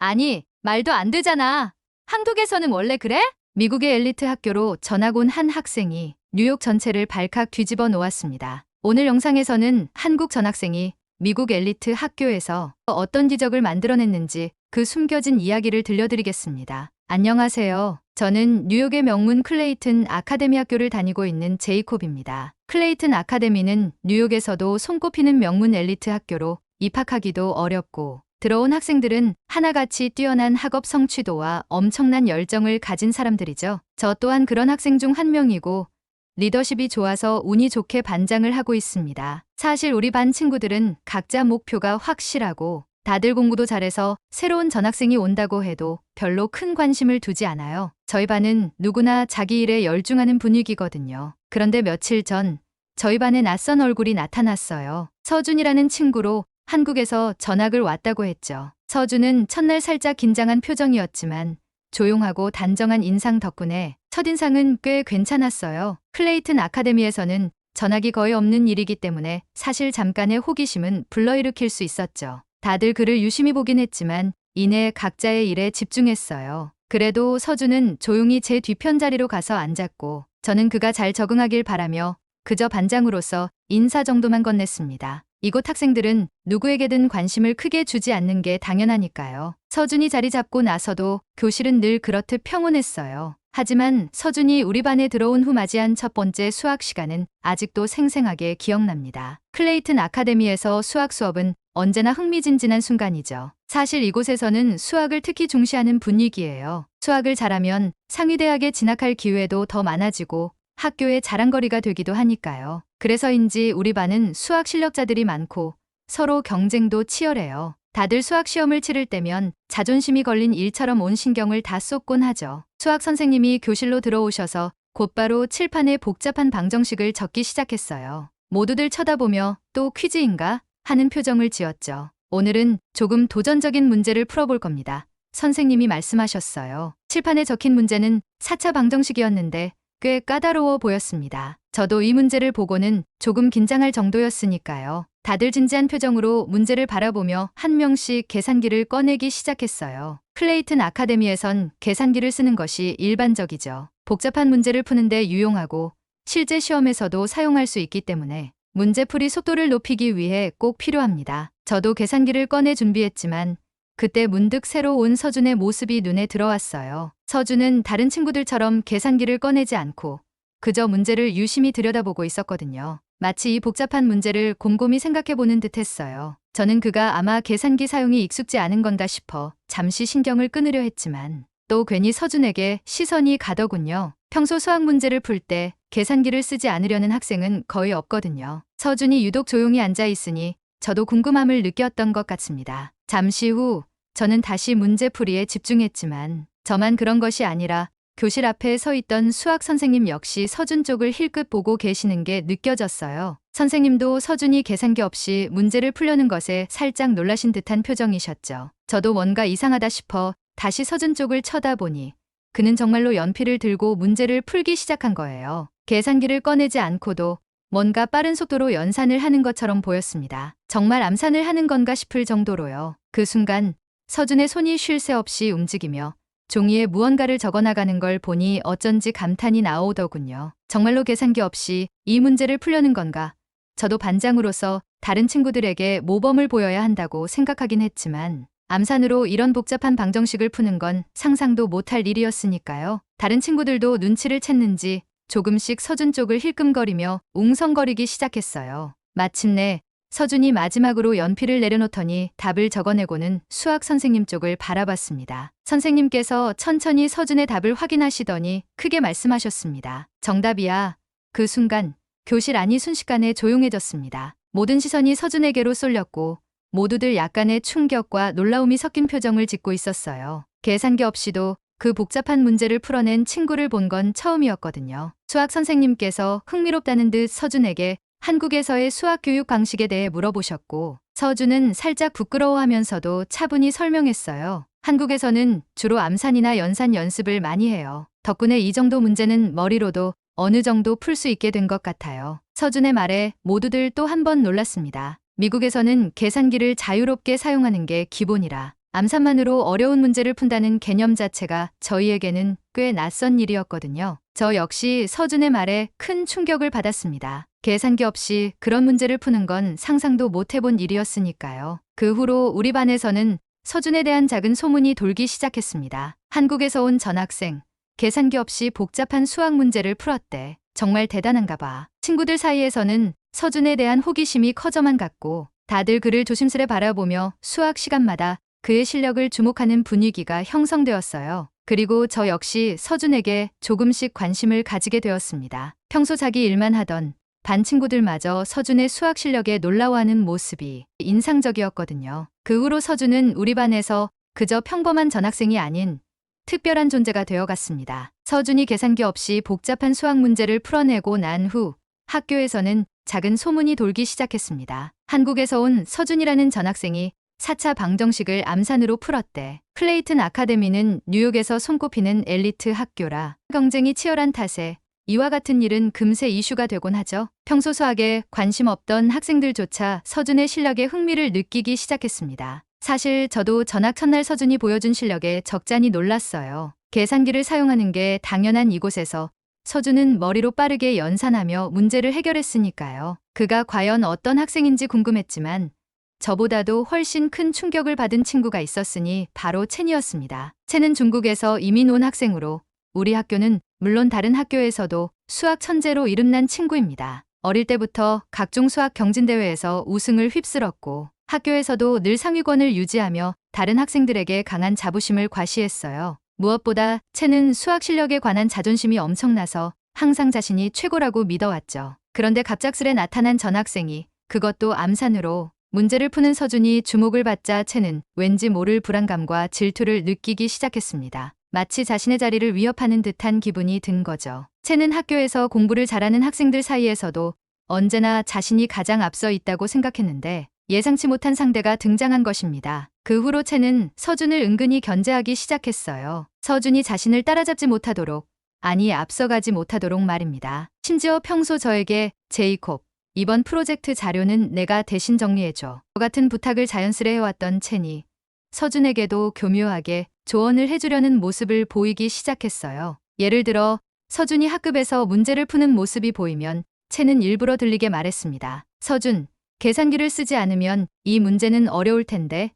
아니, 말도 안 되잖아. 한국에서는 원래 그래? 미국의 엘리트 학교로 전학 온 한 학생이 뉴욕 전체를 발칵 뒤집어 놓았습니다. 오늘 영상에서는 한국 전학생이 미국 엘리트 학교에서 어떤 기적을 만들어냈는지 그 숨겨진 이야기를 들려드리겠습니다. 안녕하세요. 저는 뉴욕의 명문 클레이튼 아카데미 학교를 다니고 있는 제이콥입니다. 클레이튼 아카데미는 뉴욕에서도 손꼽히는 명문 엘리트 학교로 입학하기도 어렵고 들어온 학생들은 하나같이 뛰어난 학업 성취도와 엄청난 열정을 가진 사람들이죠. 저 또한 그런 학생 중 한 명이고 리더십이 좋아서 운이 좋게 반장을 하고 있습니다. 사실 우리 반 친구들은 각자 목표가 확실하고 다들 공부도 잘해서 새로운 전학생이 온다고 해도 별로 큰 관심을 두지 않아요. 저희 반은 누구나 자기 일에 열중하는 분위기거든요. 그런데 며칠 전 저희 반에 낯선 얼굴이 나타났어요. 서준이라는 친구로 한국에서 전학을 왔다고 했죠. 서준은 첫날 살짝 긴장한 표정이었지만 조용하고 단정한 인상 덕분에 첫인상은 꽤 괜찮았어요. 클레이튼 아카데미에서는 전학이 거의 없는 일이기 때문에 사실 잠깐의 호기심은 불러일으킬 수 있었죠. 다들 그를 유심히 보긴 했지만 이내 각자의 일에 집중했어요. 그래도 서준은 조용히 제 뒤편 자리로 가서 앉았고 저는 그가 잘 적응하길 바라며 그저 반장으로서 인사 정도만 건넸습니다. 이곳 학생들은 누구에게든 관심을 크게 주지 않는 게 당연하니까요. 서준이 자리 잡고 나서도 교실은 늘 그렇듯 평온했어요. 하지만 서준이 우리 반에 들어온 후 맞이한 첫 번째 수학 시간은 아직도 생생하게 기억납니다. 클레이튼 아카데미에서 수학 수업은 언제나 흥미진진한 순간이죠. 사실 이곳에서는 수학을 특히 중시하는 분위기예요. 수학을 잘하면 상위대학에 진학할 기회도 더 많아지고 학교의 자랑거리가 되기도 하니까요. 그래서인지 우리 반은 수학 실력자들이 많고 서로 경쟁도 치열해요. 다들 수학 시험을 치를 때면 자존심이 걸린 일처럼 온 신경을 다 쏟곤 하죠. 수학 선생님이 교실로 들어오셔서 곧바로 칠판에 복잡한 방정식을 적기 시작했어요. 모두들 쳐다보며 또 퀴즈인가 하는 표정을 지었죠. 오늘은 조금 도전적인 문제를 풀어볼 겁니다. 선생님이 말씀하셨어요. 칠판에 적힌 문제는 4차 방정식이었는데 꽤 까다로워 보였습니다. 저도 이 문제를 보고는 조금 긴장할 정도였으니까요. 다들 진지한 표정으로 문제를 바라보며 한 명씩 계산기를 꺼내기 시작했어요. 클레이튼 아카데미에선 계산기를 쓰는 것이 일반적이죠. 복잡한 문제를 푸는데 유용하고 실제 시험에서도 사용할 수 있기 때문에 문제풀이 속도를 높이기 위해 꼭 필요합니다. 저도 계산기를 꺼내 준비했지만 그때 문득 새로 온 서준의 모습이 눈에 들어왔어요. 서준은 다른 친구들처럼 계산기를 꺼내지 않고 그저 문제를 유심히 들여다보고 있었거든요. 마치 이 복잡한 문제를 곰곰이 생각해보는 듯 했어요. 저는 그가 아마 계산기 사용이 익숙지 않은 건가 싶어 잠시 신경을 끊으려 했지만 또 괜히 서준에게 시선이 가더군요. 평소 수학 문제를 풀 때 계산기를 쓰지 않으려는 학생은 거의 없거든요. 서준이 유독 조용히 앉아 있으니 저도 궁금함을 느꼈던 것 같습니다. 잠시 후 저는 다시 문제풀이에 집중했지만 저만 그런 것이 아니라 교실 앞에 서 있던 수학 선생님 역시 서준 쪽을 힐끗 보고 계시는 게 느껴졌어요. 선생님도 서준이 계산기 없이 문제를 풀려는 것에 살짝 놀라신 듯한 표정이셨죠. 저도 뭔가 이상하다 싶어 다시 서준 쪽을 쳐다보니 그는 정말로 연필을 들고 문제를 풀기 시작한 거예요. 계산기를 꺼내지 않고도 뭔가 빠른 속도로 연산을 하는 것처럼 보였습니다. 정말 암산을 하는 건가 싶을 정도로요. 그 순간 서준의 손이 쉴 새 없이 움직이며 종이에 무언가를 적어나가는 걸 보니 어쩐지 감탄이 나오더군요. 정말로 계산기 없이 이 문제를 풀려는 건가? 저도 반장으로서 다른 친구들에게 모범을 보여야 한다고 생각하긴 했지만 암산으로 이런 복잡한 방정식을 푸는 건 상상도 못할 일이었으니까요. 다른 친구들도 눈치를 챘는지 조금씩 서준 쪽을 힐끔거리며 웅성거리기 시작했어요. 마침내 서준이 마지막으로 연필을 내려놓더니 답을 적어내고는 수학 선생님 쪽을 바라봤습니다. 선생님께서 천천히 서준의 답을 확인하시더니 크게 말씀하셨습니다. 정답이야. 그 순간 교실 안이 순식간에 조용해졌습니다. 모든 시선이 서준에게로 쏠렸고 모두들 약간의 충격과 놀라움이 섞인 표정을 짓고 있었어요. 계산기 없이도 그 복잡한 문제를 풀어낸 친구를 본 건 처음이었거든요. 수학 선생님께서 흥미롭다는 듯 서준에게 한국에서의 수학 교육 방식에 대해 물어보셨고 서준은 살짝 부끄러워하면서도 차분히 설명했어요. 한국에서는 주로 암산이나 연산 연습을 많이 해요. 덕분에 이 정도 문제는 머리로도 어느 정도 풀 수 있게 된 것 같아요. 서준의 말에 모두들 또 한 번 놀랐습니다. 미국에서는 계산기를 자유롭게 사용하는 게 기본이라 암산만으로 어려운 문제를 푼다는 개념 자체가 저희에게는 꽤 낯선 일이었거든요. 저 역시 서준의 말에 큰 충격을 받았습니다. 계산기 없이 그런 문제를 푸는 건 상상도 못 해본 일이었으니까요. 그 후로 우리 반에서는 서준에 대한 작은 소문이 돌기 시작했습니다. 한국에서 온 전학생, 계산기 없이 복잡한 수학 문제를 풀었대. 정말 대단한가 봐. 친구들 사이에서는 서준에 대한 호기심이 커져만 갔고 다들 그를 조심스레 바라보며 수학 시간마다 그의 실력을 주목하는 분위기가 형성되었어요. 그리고 저 역시 서준에게 조금씩 관심을 가지게 되었습니다. 평소 자기 일만 하던 반 친구들마저 서준의 수학 실력에 놀라워하는 모습이 인상적이었거든요. 그 후로 서준은 우리 반에서 그저 평범한 전학생이 아닌 특별한 존재가 되어갔습니다. 서준이 계산기 없이 복잡한 수학 문제를 풀어내고 난 후 학교에서는 작은 소문이 돌기 시작했습니다. 한국에서 온 서준이라는 전학생이 4차 방정식을 암산으로 풀었대. 클레이튼 아카데미는 뉴욕에서 손꼽히는 엘리트 학교라 경쟁이 치열한 탓에 이와 같은 일은 금세 이슈가 되곤 하죠. 평소 수학에 관심 없던 학생들조차 서준의 실력에 흥미를 느끼기 시작했습니다. 사실 저도 전학 첫날 서준이 보여준 실력에 적잖이 놀랐어요. 계산기를 사용하는 게 당연한 이곳에서 서준은 머리로 빠르게 연산하며 문제를 해결했으니까요. 그가 과연 어떤 학생인지 궁금했지만 저보다도 훨씬 큰 충격을 받은 친구가 있었으니 바로 첸이었습니다. 첸은 중국에서 이민 온 학생으로 우리 학교는 물론 다른 학교에서도 수학 천재로 이름난 친구입니다. 어릴 때부터 각종 수학 경진대회에서 우승을 휩쓸었고 학교에서도 늘 상위권을 유지하며 다른 학생들에게 강한 자부심을 과시했어요. 무엇보다 첸은 수학 실력에 관한 자존심이 엄청나서 항상 자신이 최고라고 믿어왔죠. 그런데 갑작스레 나타난 전학생이 그것도 암산으로 문제를 푸는 서준이 주목을 받자 첸은 왠지 모를 불안감과 질투를 느끼기 시작했습니다. 마치 자신의 자리를 위협하는 듯한 기분이 든 거죠. 첸은 학교에서 공부를 잘하는 학생들 사이에서도 언제나 자신이 가장 앞서 있다고 생각했는데 예상치 못한 상대가 등장한 것입니다. 그 후로 첸은 서준을 은근히 견제하기 시작했어요. 서준이 자신을 따라잡지 못하도록, 아니 앞서가지 못하도록 말입니다. 심지어 평소 저에게 제이콥, 이번 프로젝트 자료는 내가 대신 정리해줘. 같은 부탁을 자연스레 해왔던 첸이 서준에게도 교묘하게 조언을 해주려는 모습을 보이기 시작했어요. 예를 들어 서준이 학급에서 문제를 푸는 모습이 보이면 첸은 일부러 들리게 말했습니다. 서준, 계산기를 쓰지 않으면 이 문제는 어려울 텐데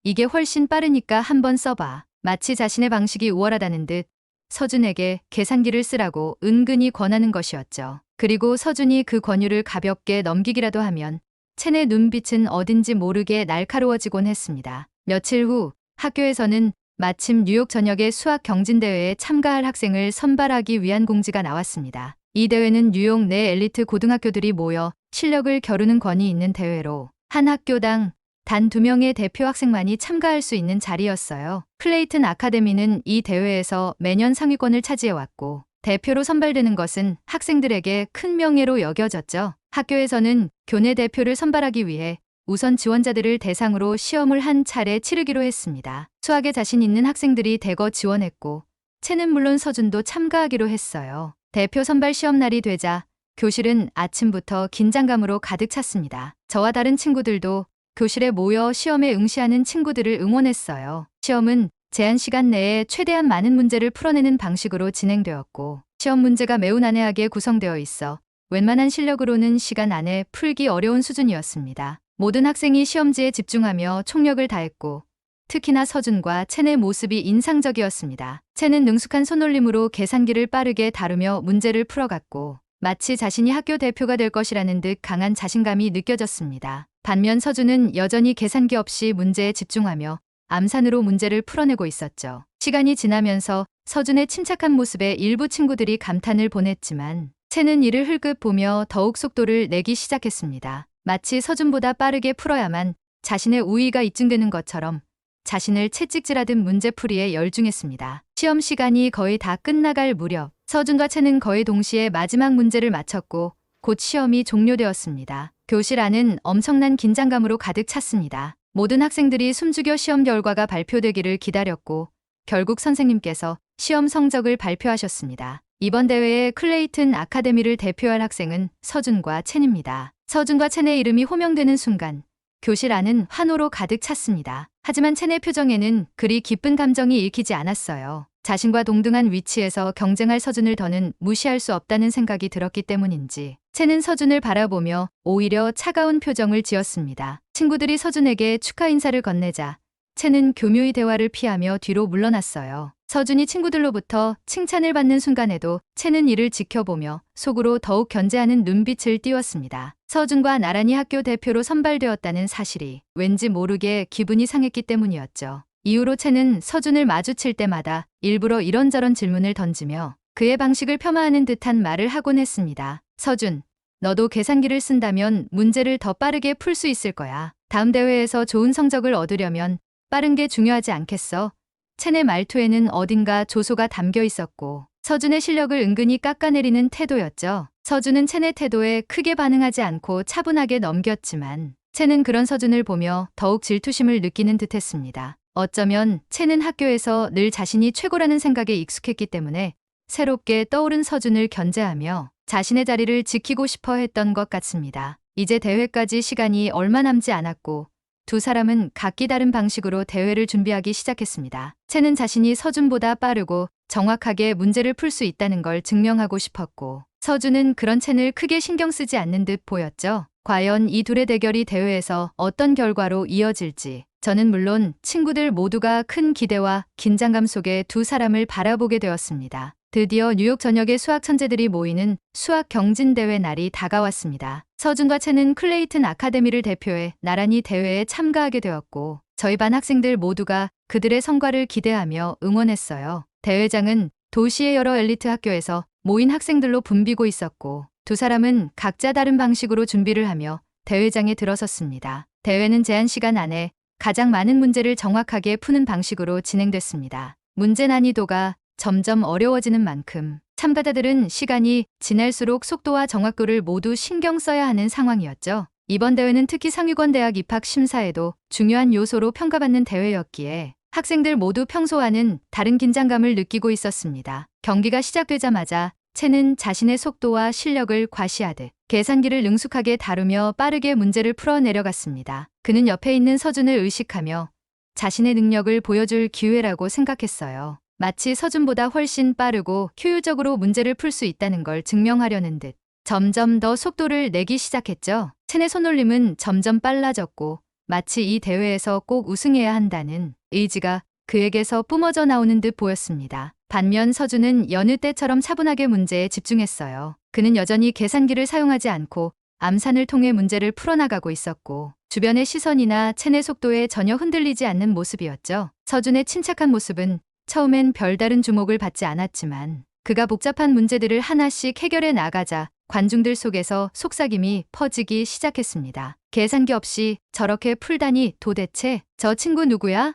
이게 훨씬 빠르니까 한번 써봐. 마치 자신의 방식이 우월하다는 듯 서준에게 계산기를 쓰라고 은근히 권하는 것이었죠. 그리고 서준이 그 권유를 가볍게 넘기기라도 하면 첸의 눈빛은 어딘지 모르게 날카로워지곤 했습니다. 며칠 후 학교에서는 마침 뉴욕 전역의 수학 경진대회에 참가할 학생을 선발하기 위한 공지가 나왔습니다. 이 대회는 뉴욕 내 엘리트 고등학교들이 모여 실력을 겨루는 권위 있는 대회로 한 학교당 단 2명의 대표 학생만이 참가할 수 있는 자리였어요. 클레이튼 아카데미는 이 대회에서 매년 상위권을 차지해왔고 대표로 선발되는 것은 학생들에게 큰 명예로 여겨졌죠. 학교에서는 교내 대표를 선발하기 위해 우선 지원자들을 대상으로 시험을 한 차례 치르기로 했습니다. 수학에 자신 있는 학생들이 대거 지원했고 첸은 물론 서준도 참가하기로 했어요. 대표 선발 시험 날이 되자 교실은 아침부터 긴장감으로 가득 찼습니다. 저와 다른 친구들도 교실에 모여 시험에 응시하는 친구들을 응원했어요. 시험은 제한 시간 내에 최대한 많은 문제를 풀어내는 방식으로 진행되었고 시험 문제가 매우 난해하게 구성되어 있어 웬만한 실력으로는 시간 안에 풀기 어려운 수준이었습니다. 모든 학생이 시험지에 집중하며 총력을 다했고 특히나 서준과 첸의 모습이 인상적이었습니다. 첸은 능숙한 손놀림으로 계산기를 빠르게 다루며 문제를 풀어갔고 마치 자신이 학교 대표가 될 것이라는 듯 강한 자신감이 느껴졌습니다. 반면 서준은 여전히 계산기 없이 문제에 집중하며 암산으로 문제를 풀어내고 있었죠. 시간이 지나면서 서준의 침착한 모습에 일부 친구들이 감탄을 보냈지만 첸은 이를 흘끗 보며 더욱 속도를 내기 시작했습니다. 마치 서준보다 빠르게 풀어야만 자신의 우위가 입증되는 것처럼 자신을 채찍질하듯 문제풀이에 열중했습니다. 시험 시간이 거의 다 끝나갈 무렵 서준과 첸은 거의 동시에 마지막 문제를 마쳤고 곧 시험이 종료되었습니다. 교실 안은 엄청난 긴장감으로 가득 찼습니다. 모든 학생들이 숨죽여 시험 결과가 발표되기를 기다렸고 결국 선생님께서 시험 성적을 발표하셨습니다. 이번 대회에 클레이튼 아카데미를 대표할 학생은 서준과 첸입니다. 서준과 첸의 이름이 호명되는 순간 교실 안은 환호로 가득 찼습니다. 하지만 첸의 표정에는 그리 기쁜 감정이 읽히지 않았어요. 자신과 동등한 위치에서 경쟁할 서준을 더는 무시할 수 없다는 생각이 들었기 때문인지 첸은 서준을 바라보며 오히려 차가운 표정을 지었습니다. 친구들이 서준에게 축하 인사를 건네자 첸은 교묘히 대화를 피하며 뒤로 물러났어요. 서준이 친구들로부터 칭찬을 받는 순간에도 첸은 이를 지켜보며 속으로 더욱 견제하는 눈빛을 띄웠습니다. 서준과 나란히 학교 대표로 선발되었다는 사실이 왠지 모르게 기분이 상했기 때문이었죠. 이후로 첸은 서준을 마주칠 때마다 일부러 이런저런 질문을 던지며 그의 방식을 폄하하는 듯한 말을 하곤 했습니다. 서준, 너도 계산기를 쓴다면 문제를 더 빠르게 풀 수 있을 거야. 다음 대회에서 좋은 성적을 얻으려면 빠른 게 중요하지 않겠어? 첸의 말투에는 어딘가 조소가 담겨 있었고 서준의 실력을 은근히 깎아내리는 태도였죠. 서준은 첸의 태도에 크게 반응하지 않고 차분하게 넘겼지만 첸은 그런 서준을 보며 더욱 질투심을 느끼는 듯했습니다. 어쩌면 첸은 학교에서 늘 자신이 최고라는 생각에 익숙했기 때문에 새롭게 떠오른 서준을 견제하며 자신의 자리를 지키고 싶어 했던 것 같습니다. 이제 대회까지 시간이 얼마 남지 않았고 두 사람은 각기 다른 방식으로 대회를 준비하기 시작했습니다. 첸은 자신이 서준보다 빠르고 정확하게 문제를 풀 수 있다는 걸 증명하고 싶었고 서준은 그런 첸을 크게 신경 쓰지 않는 듯 보였죠. 과연 이 둘의 대결이 대회에서 어떤 결과로 이어질지 저는 물론 친구들 모두가 큰 기대와 긴장감 속에 두 사람을 바라보게 되었습니다. 드디어 뉴욕 전역의 수학 천재들이 모이는 수학 경진대회 날이 다가왔습니다. 서준과 첸은 클레이튼 아카데미를 대표해 나란히 대회에 참가하게 되었고 저희 반 학생들 모두가 그들의 성과를 기대하며 응원했어요. 대회장은 도시의 여러 엘리트 학교에서 모인 학생들로 붐비고 있었고 두 사람은 각자 다른 방식으로 준비를 하며 대회장에 들어섰습니다. 대회는 제한 시간 안에 가장 많은 문제를 정확하게 푸는 방식으로 진행됐습니다. 문제 난이도가 점점 어려워지는 만큼 참가자들은 시간이 지날수록 속도와 정확도를 모두 신경 써야 하는 상황이었죠. 이번 대회는 특히 상위권 대학 입학 심사에도 중요한 요소로 평가받는 대회였기에 학생들 모두 평소와는 다른 긴장감을 느끼고 있었습니다. 경기가 시작되자마자 첸은 자신의 속도와 실력을 과시하듯 계산기를 능숙하게 다루며 빠르게 문제를 풀어 내려갔습니다. 그는 옆에 있는 서준을 의식하며 자신의 능력을 보여줄 기회라고 생각했어요. 마치 서준보다 훨씬 빠르고 효율적으로 문제를 풀 수 있다는 걸 증명하려는 듯 점점 더 속도를 내기 시작했죠. 첸의 손놀림은 점점 빨라졌고 마치 이 대회에서 꼭 우승해야 한다는 의지가 그에게서 뿜어져 나오는 듯 보였습니다. 반면 서준은 여느 때처럼 차분하게 문제에 집중했어요. 그는 여전히 계산기를 사용하지 않고 암산을 통해 문제를 풀어나가고 있었고 주변의 시선이나 첸의 속도에 전혀 흔들리지 않는 모습이었죠. 서준의 침착한 모습은 처음엔 별다른 주목을 받지 않았지만 그가 복잡한 문제들을 하나씩 해결해 나가자 관중들 속에서 속삭임이 퍼지기 시작했습니다. 계산기 없이 저렇게 풀다니 도대체 저 친구 누구야?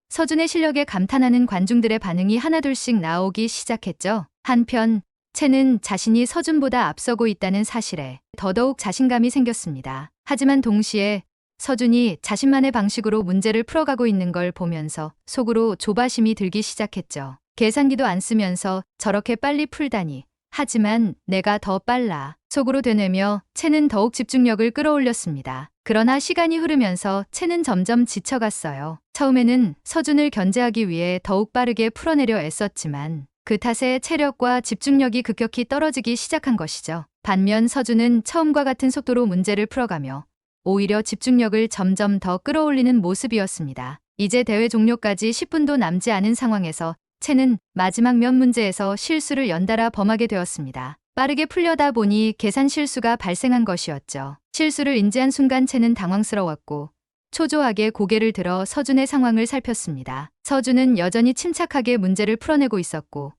서준의 실력에 감탄하는 관중들의 반응이 하나둘씩 나오기 시작했죠. 한편 첸은 자신이 서준보다 앞서고 있다는 사실에 더더욱 자신감이 생겼습니다. 하지만 동시에 서준이 자신만의 방식으로 문제를 풀어가고 있는 걸 보면서 속으로 조바심이 들기 시작했죠. 계산기도 안 쓰면서 저렇게 빨리 풀다니. 하지만 내가 더 빨라. 속으로 되뇌며 첸은 더욱 집중력을 끌어올렸습니다. 그러나 시간이 흐르면서 첸은 점점 지쳐갔어요. 처음에는 서준을 견제하기 위해 더욱 빠르게 풀어내려 애썼지만 그 탓에 체력과 집중력이 급격히 떨어지기 시작한 것이죠. 반면 서준은 처음과 같은 속도로 문제를 풀어가며 오히려 집중력을 점점 더 끌어올리는 모습이었습니다. 이제 대회 종료까지 10분도 남지 않은 상황에서 첸은 마지막 몇 문제에서 실수를 연달아 범하게 되었습니다. 빠르게 풀려다 보니 계산 실수가 발생한 것이었죠. 실수를 인지한 순간 첸은 당황스러웠고 초조하게 고개를 들어 서준의 상황을 살폈습니다. 서준은 여전히 침착하게 문제를 풀어내고 있었고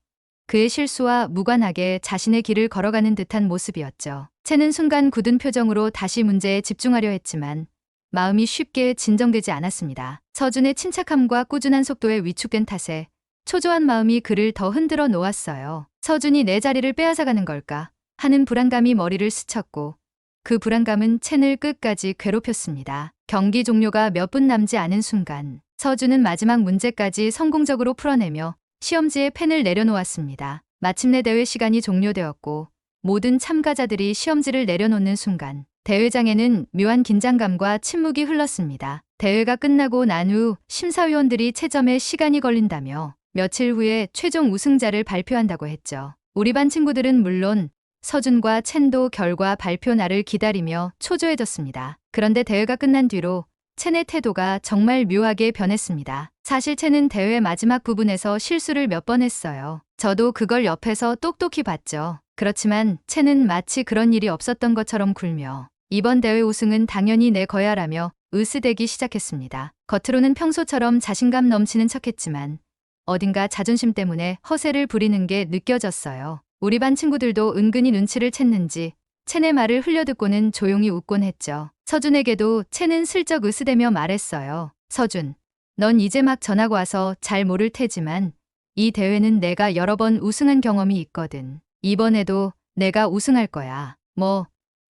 그의 실수와 무관하게 자신의 길을 걸어가는 듯한 모습이었죠. 첸은 순간 굳은 표정으로 다시 문제에 집중하려 했지만 마음이 쉽게 진정되지 않았습니다. 서준의 침착함과 꾸준한 속도에 위축된 탓에 초조한 마음이 그를 더 흔들어 놓았어요. 서준이 내 자리를 빼앗아가는 걸까 하는 불안감이 머리를 스쳤고 그 불안감은 첸을 끝까지 괴롭혔습니다. 경기 종료가 몇 분 남지 않은 순간 서준은 마지막 문제까지 성공적으로 풀어내며 시험지에 펜을 내려놓았습니다. 마침내 대회 시간이 종료되었고 모든 참가자들이 시험지를 내려놓는 순간 대회장에는 묘한 긴장감과 침묵이 흘렀습니다. 대회가 끝나고 난 후 심사위원들이 채점에 시간이 걸린다며 며칠 후에 최종 우승자를 발표한다고 했죠. 우리 반 친구들은 물론 서준과 첸도 결과 발표 날을 기다리며 초조해졌습니다. 그런데 대회가 끝난 뒤로 첸의 태도가 정말 묘하게 변했습니다. 사실 첸은 대회 마지막 부분에서 실수를 몇 번 했어요. 저도 그걸 옆에서 똑똑히 봤죠. 그렇지만 첸은 마치 그런 일이 없었던 것처럼 굴며 이번 대회 우승은 당연히 내 거야라며 으스대기 시작했습니다. 겉으로는 평소처럼 자신감 넘치는 척했지만 어딘가 자존심 때문에 허세를 부리는 게 느껴졌어요. 우리 반 친구들도 은근히 눈치를 챘는지 첸의 말을 흘려듣고는 조용히 웃곤 했죠. 서준에게도 첸은 슬쩍 으스대며 말했어요. 서준, 넌 이제 막 전학 와서 잘 모를 테지만 이 대회는 내가 여러 번 우승한 경험이 있거든. 이번에도 내가 우승할 거야.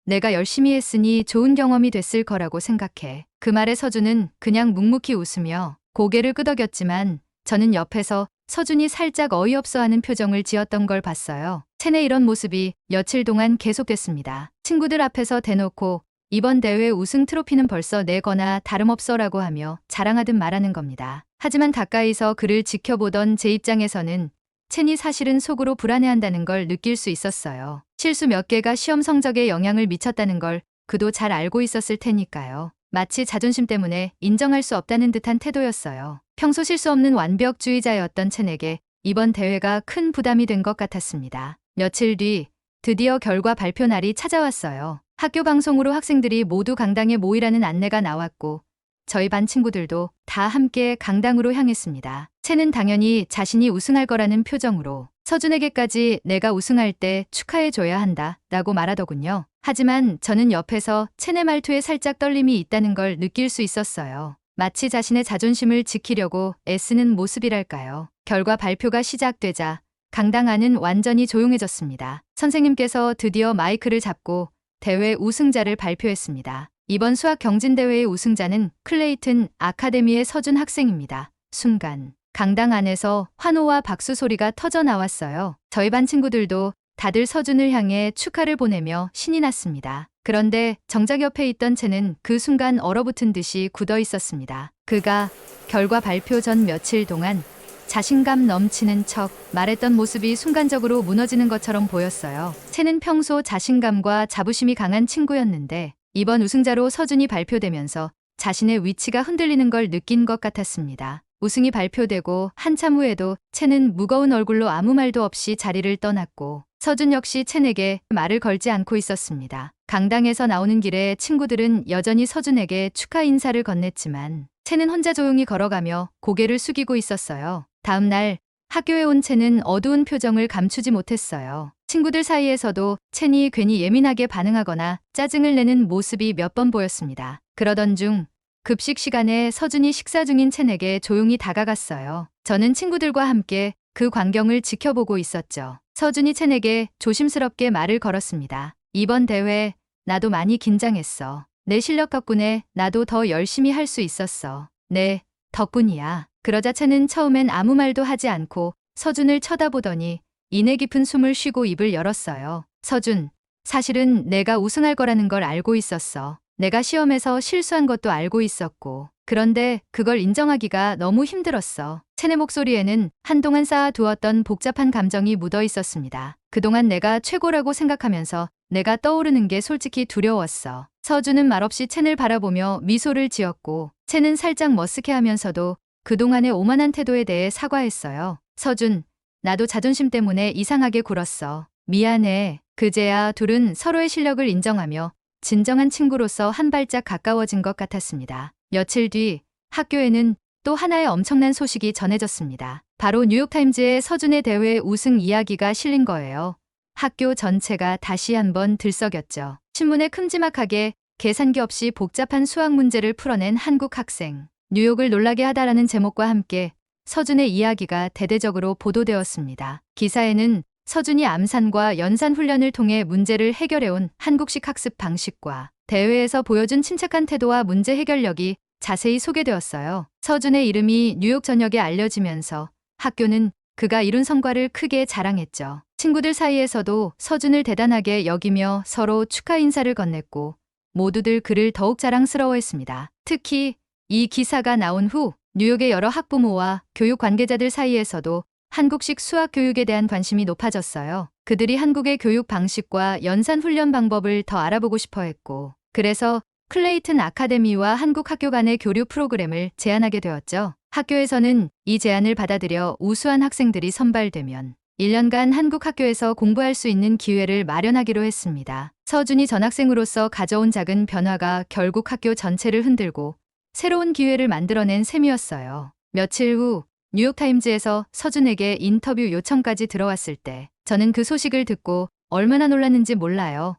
내가 열심히 했으니 좋은 경험이 됐을 거라고 생각해. 그 말에 서준은 그냥 묵묵히 웃으며 고개를 끄덕였지만 저는 옆에서 서준이 살짝 어이없어하는 표정을 지었던 걸 봤어요. 첸의 이런 모습이 며칠 동안 계속됐습니다. 친구들 앞에서 대놓고 이번 대회 우승 트로피는 벌써 내 거나 다름없어라고 하며 자랑하듯 말하는 겁니다. 하지만 가까이서 그를 지켜보던 제 입장에서는 첸이 사실은 속으로 불안해한다는 걸 느낄 수 있었어요. 실수 몇 개가 시험 성적에 영향을 미쳤다는 걸 그도 잘 알고 있었을 테니까요. 마치 자존심 때문에 인정할 수 없다는 듯한 태도였어요. 평소 실수 없는 완벽주의자였던 첸에게 이번 대회가 큰 부담이 된 것 같았습니다. 며칠 뒤 드디어 결과 발표 날이 찾아왔어요. 학교 방송으로 학생들이 모두 강당에 모이라는 안내가 나왔고 저희 반 친구들도 다 함께 강당으로 향했습니다. 첸은 당연히 자신이 우승할 거라는 표정으로 서준에게까지 내가 우승할 때 축하해줘야 한다 라고 말하더군요. 하지만 저는 옆에서 첸의 말투에 살짝 떨림이 있다는 걸 느낄 수 있었어요. 마치 자신의 자존심을 지키려고 애쓰는 모습이랄까요. 결과 발표가 시작되자 강당 안은 완전히 조용해졌습니다. 선생님께서 드디어 마이크를 잡고 대회 우승자를 발표했습니다. 이번 수학 경진대회의 우승자는 클레이튼 아카데미의 서준 학생입니다. 순간 강당 안에서 환호와 박수 소리가 터져 나왔어요. 저희 반 친구들도 다들 서준을 향해 축하를 보내며 신이 났습니다. 그런데 정작 옆에 있던 첸은 그 순간 얼어붙은 듯이 굳어 있었습니다. 그가 결과 발표 전 며칠 동안 자신감 넘치는 척 말했던 모습이 순간적으로 무너지는 것처럼 보였어요. 첸은 평소 자신감과 자부심이 강한 친구였는데 이번 우승자로 서준이 발표되면서 자신의 위치가 흔들리는 걸 느낀 것 같았습니다. 우승이 발표되고 한참 후에도 첸은 무거운 얼굴로 아무 말도 없이 자리를 떠났고 서준 역시 첸에게 말을 걸지 않고 있었습니다. 강당에서 나오는 길에 친구들은 여전히 서준에게 축하 인사를 건넸지만 첸은 혼자 조용히 걸어가며 고개를 숙이고 있었어요. 다음 날 학교에 온 첸은 어두운 표정을 감추지 못했어요. 친구들 사이에서도 첸이 괜히 예민하게 반응하거나 짜증을 내는 모습이 몇 번 보였습니다. 그러던 중 급식 시간에 서준이 식사 중인 첸에게 조용히 다가갔어요. 저는 친구들과 함께 그 광경을 지켜보고 있었죠. 서준이 첸에게 조심스럽게 말을 걸었습니다. 이번 대회 나도 많이 긴장했어. 내 실력 덕분에 나도 더 열심히 할 수 있었어. 네, 덕분이야. 그러자 첸은 처음엔 아무 말도 하지 않고 서준을 쳐다보더니 이내 깊은 숨을 쉬고 입을 열었어요. 서준, 사실은 내가 우승할 거라는 걸 알고 있었어. 내가 시험에서 실수한 것도 알고 있었고. 그런데 그걸 인정하기가 너무 힘들었어. 첸의 목소리에는 한동안 쌓아두었던 복잡한 감정이 묻어 있었습니다. 그동안 내가 최고라고 생각하면서 내가 떠오르는 게 솔직히 두려웠어. 서준은 말없이 첸을 바라보며 미소를 지었고 첸은 살짝 머쓱해하면서도 그동안의 오만한 태도에 대해 사과했어요. 서준, 나도 자존심 때문에 이상하게 굴었어. 미안해. 그제야 둘은 서로의 실력을 인정하며 진정한 친구로서 한 발짝 가까워진 것 같았습니다. 며칠 뒤 학교에는 또 하나의 엄청난 소식이 전해졌습니다. 바로 뉴욕타임즈의 서준의 대회 우승 이야기가 실린 거예요. 학교 전체가 다시 한번 들썩였죠. 신문에 큼지막하게 계산기 없이 복잡한 수학 문제를 풀어낸 한국 학생. 뉴욕을 놀라게 하다라는 제목과 함께 서준의 이야기가 대대적으로 보도되었습니다. 기사에는 서준이 암산과 연산 훈련을 통해 문제를 해결해온 한국식 학습 방식과 대회에서 보여준 침착한 태도와 문제 해결력이 자세히 소개되었어요. 서준의 이름이 뉴욕 전역에 알려지면서 학교는 그가 이룬 성과를 크게 자랑했죠. 친구들 사이에서도 서준을 대단하게 여기며 서로 축하 인사를 건넸고 모두들 그를 더욱 자랑스러워했습니다. 특히 이 기사가 나온 후 뉴욕의 여러 학부모와 교육 관계자들 사이에서도 한국식 수학 교육에 대한 관심이 높아졌어요. 그들이 한국의 교육 방식과 연산 훈련 방법을 더 알아보고 싶어 했고, 그래서 클레이튼 아카데미와 한국 학교 간의 교류 프로그램을 제안하게 되었죠. 학교에서는 이 제안을 받아들여 우수한 학생들이 선발되면 1년간 한국 학교에서 공부할 수 있는 기회를 마련하기로 했습니다. 서준이 전학생으로서 가져온 작은 변화가 결국 학교 전체를 흔들고 새로운 기회를 만들어낸 셈이었어요. 며칠 후 뉴욕타임즈에서 서준에게 인터뷰 요청까지 들어왔을 때 저는 그 소식을 듣고 얼마나 놀랐는지 몰라요.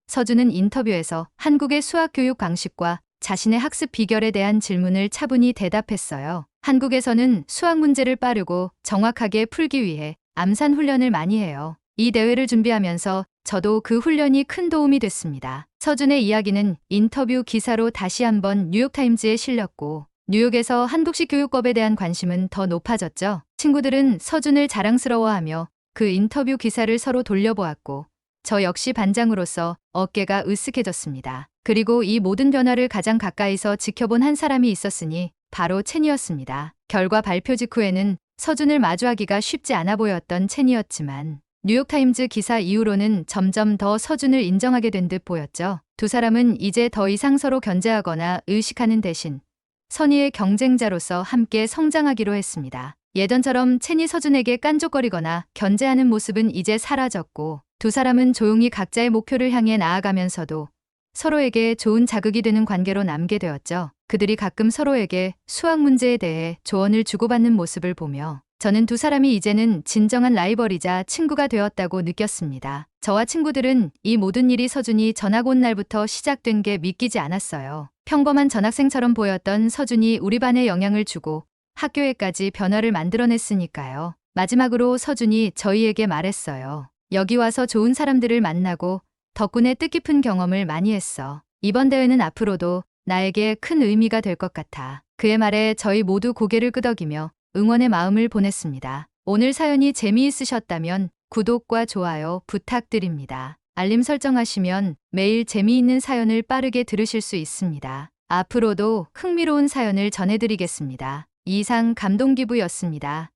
서준은 인터뷰에서 한국의 수학 교육 방식과 자신의 학습 비결에 대한 질문을 차분히 대답했어요. 한국에서는 수학 문제를 빠르고 정확하게 풀기 위해 암산 훈련을 많이 해요. 이 대회를 준비하면서 저도 그 훈련이 큰 도움이 됐습니다. 서준의 이야기는 인터뷰 기사로 다시 한번 뉴욕타임즈에 실렸고, 뉴욕에서 한국식 교육법에 대한 관심은 더 높아졌죠. 친구들은 서준을 자랑스러워하며 그 인터뷰 기사를 서로 돌려보았고, 저 역시 반장으로서 어깨가 으쓱해졌습니다. 그리고 이 모든 변화를 가장 가까이서 지켜본 한 사람이 있었으니 바로 첸이었습니다. 결과 발표 직후에는 서준을 마주하기가 쉽지 않아 보였던 첸이었지만 뉴욕타임즈 기사 이후로는 점점 더 서준을 인정하게 된 듯 보였죠. 두 사람은 이제 더 이상 서로 견제하거나 의식하는 대신 선의의 경쟁자로서 함께 성장하기로 했습니다. 예전처럼 첸이 서준에게 깐족거리거나 견제하는 모습은 이제 사라졌고, 두 사람은 조용히 각자의 목표를 향해 나아가면서도 서로에게 좋은 자극이 되는 관계로 남게 되었죠. 그들이 가끔 서로에게 수학 문제에 대해 조언을 주고받는 모습을 보며 저는 두 사람이 이제는 진정한 라이벌이자 친구가 되었다고 느꼈습니다. 저와 친구들은 이 모든 일이 서준이 전학 온 날부터 시작된 게 믿기지 않았어요. 평범한 전학생처럼 보였던 서준이 우리 반에 영향을 주고 학교에까지 변화를 만들어냈으니까요. 마지막으로 서준이 저희에게 말했어요. 여기 와서 좋은 사람들을 만나고 덕분에 뜻깊은 경험을 많이 했어. 이번 대회는 앞으로도 나에게 큰 의미가 될 것 같아. 그의 말에 저희 모두 고개를 끄덕이며 응원의 마음을 보냈습니다. 오늘 사연이 재미있으셨다면 구독과 좋아요 부탁드립니다. 알림 설정하시면 매일 재미있는 사연을 빠르게 들으실 수 있습니다. 앞으로도 흥미로운 사연을 전해드리겠습니다. 이상 감동기부였습니다.